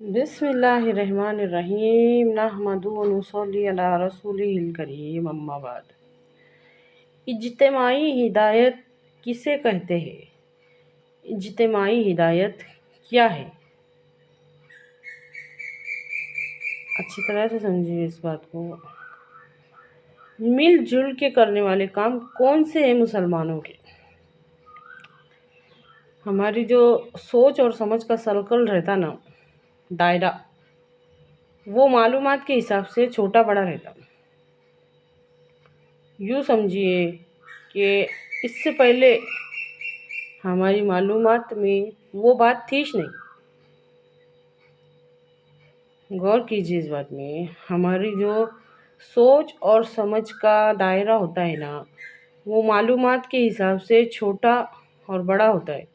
بسم اللہ الرحمن الرحیم نحمدہ و نصلی علی رسولہ الکریم اما بعد۔ اجتماعی ہدایت کسے کہتے ہیں؟ اجتماعی ہدایت کیا ہے؟ اچھی طرح سے سمجھیے اس بات کو۔ مل جل کے کرنے والے کام کون سے ہیں مسلمانوں کے؟ ہماری جو سوچ اور سمجھ کا سرکل رہتا نا، دائرہ، وہ معلومات کے حساب سے چھوٹا بڑا رہتا۔ یوں سمجھیے کہ اس سے پہلے ہماری معلومات میں وہ بات تھی نہیں۔ غور کیجیے اس بات میں، ہماری جو سوچ اور سمجھ کا دائرہ ہوتا ہے نا، وہ معلومات کے حساب سے چھوٹا اور بڑا ہوتا ہے۔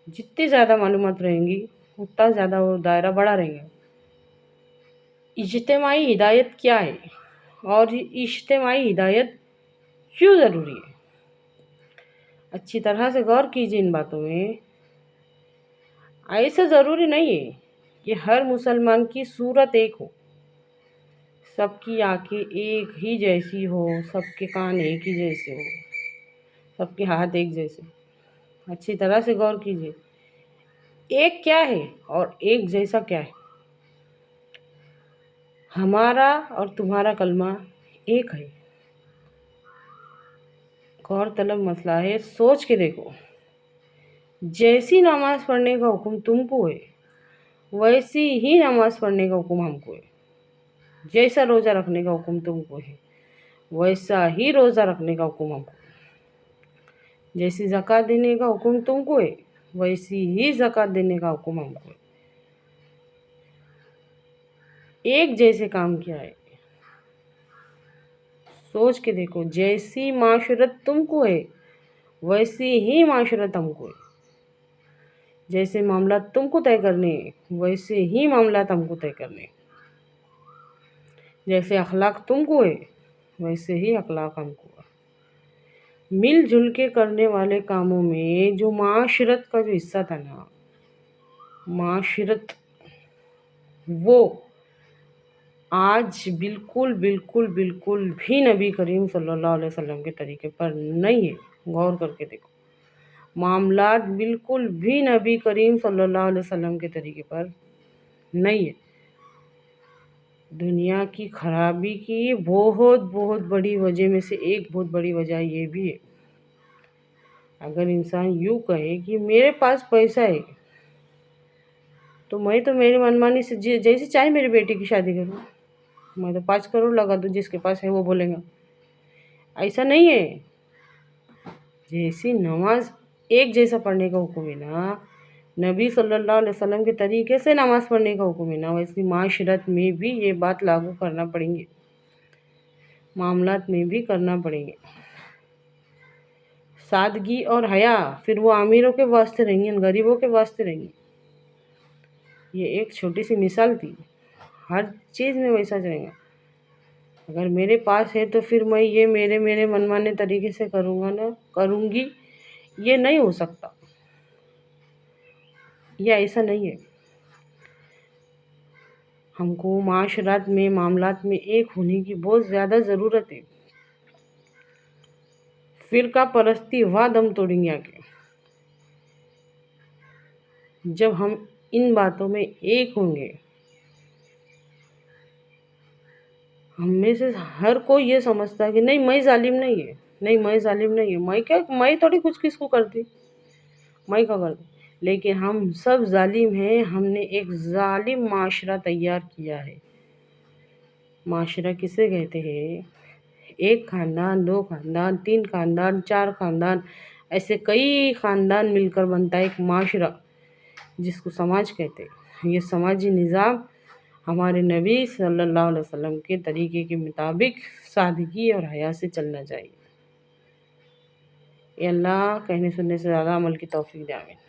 جتنی زیادہ معلومات رہیں گی اتنا زیادہ وہ دائرہ بڑا رہے گا۔ اجتماعی ہدایت کیا ہے اور اجتماعی ہدایت کیوں ضروری ہے؟ اچھی طرح سے غور کیجیے ان باتوں میں۔ ایسا ضروری نہیں ہے کہ ہر مسلمان کی صورت ایک ہو، سب کی آنکھیں ایک ہی جیسی ہو، سب کے کان ایک ہی جیسے ہو، سب کے ہاتھ ایک جیسے ہو۔ اچھی طرح سے غور کیجیے، ایک کیا ہے اور ایک جیسا کیا ہے؟ ہمارا اور تمہارا کلمہ ایک ہے۔ غور طلب مسئلہ ہے، سوچ کے دیکھو۔ جیسی نماز پڑھنے کا حکم تم کو ہے ویسی ہی نماز پڑھنے کا حکم ہم کو ہے۔ جیسا روزہ رکھنے کا حکم تم کو ہے ویسا ہی روزہ رکھنے کا حکم ہم کو ہے۔ جیسی زکوٰۃ دینے کا حکم تم کو ہے ویسی ہی زکوٰۃ دینے کا حکم ہم کو ہے۔ ایک جیسے کام کیا ہے؟ سوچ کے دیکھو، جیسی معاشرت تم کو ہے ویسی ہی معاشرت ہم کو ہے۔ جیسے معاملات تم کو طے کرنے ویسے ہی معاملات ہم کو طے کرنے۔ جیسے اخلاق تم کو ہے ویسے ہی اخلاق ہم کو ہے۔ مل جل کے کرنے والے کاموں میں جو معاشرت کا جو حصہ تھا نا، معاشرت، وہ آج بالکل بھی نبی کریم صلی اللہ علیہ وسلم کے طریقے پر نہیں ہے۔ غور کر کے دیکھو، معاملات بالکل بھی نبی کریم صلی اللہ علیہ وسلم کے طریقے پر نہیں ہے۔ دنیا کی خرابی کی بہت بڑی وجہ میں سے ایک بہت بڑی وجہ یہ بھی ہے۔ اگر انسان یوں کہے کہ میرے پاس پیسہ ہے تو میں تو میری منمانی سے جیسے چاہے میری بیٹی کی شادی کروں، میں تو 5 کروڑ لگا دوں، جس کے پاس ہے وہ بولے گا۔ ایسا نہیں ہے۔ جیسی نماز ایک جیسا پڑھنے کا حکم ہے نا، نبی صلی اللہ علیہ وسلم کے طریقے سے نماز پڑھنے کا حکم ہے نا، ویسی معاشرت میں بھی یہ بات لاگو کرنا پڑیں گے، معاملات میں بھی کرنا پڑیں گے۔ سادگی اور حیا پھر وہ امیروں کے واسطے رہیں گے، غریبوں کے واسطے رہیں گے۔ یہ ایک چھوٹی سی مثال تھی، ہر چیز میں ویسا جائے گا۔ اگر میرے پاس ہے تو پھر میں یہ میرے منمانے طریقے سے کروں گی، یہ نہیں ہو سکتا، یہ ایسا نہیں ہے۔ ہم کو معاشرات میں، معاملات میں ایک ہونے کی بہت زیادہ ضرورت ہے۔ فرقہ پرستی ہوا دم توڑیں گے آگے۔ جب ہم ان باتوں میں ایک ہوں گے، ہم میں سے ہر کوئی یہ سمجھتا ہے کہ نہیں میں ظالم نہیں ہے، نہیں میں ظالم نہیں ہے، میں تھوڑی کچھ کس کو کرتی، میں کیا کرتی، لیکن ہم سب ظالم ہیں۔ ہم نے ایک ظالم معاشرہ تیار کیا ہے۔ معاشرہ کسے کہتے ہیں؟ ایک خاندان، 2 خاندان، 3 خاندان، 4 خاندان، ایسے کئی خاندان مل کر بنتا ہے ایک معاشرہ، جس کو سماج کہتے ہیں۔ یہ سماجی نظام ہمارے نبی صلی اللہ علیہ وسلم کے طریقے کے مطابق سادگی اور حیا سے چلنا چاہیے۔ اللہ کہنے سننے سے زیادہ عمل کی توفیق دے، آمین۔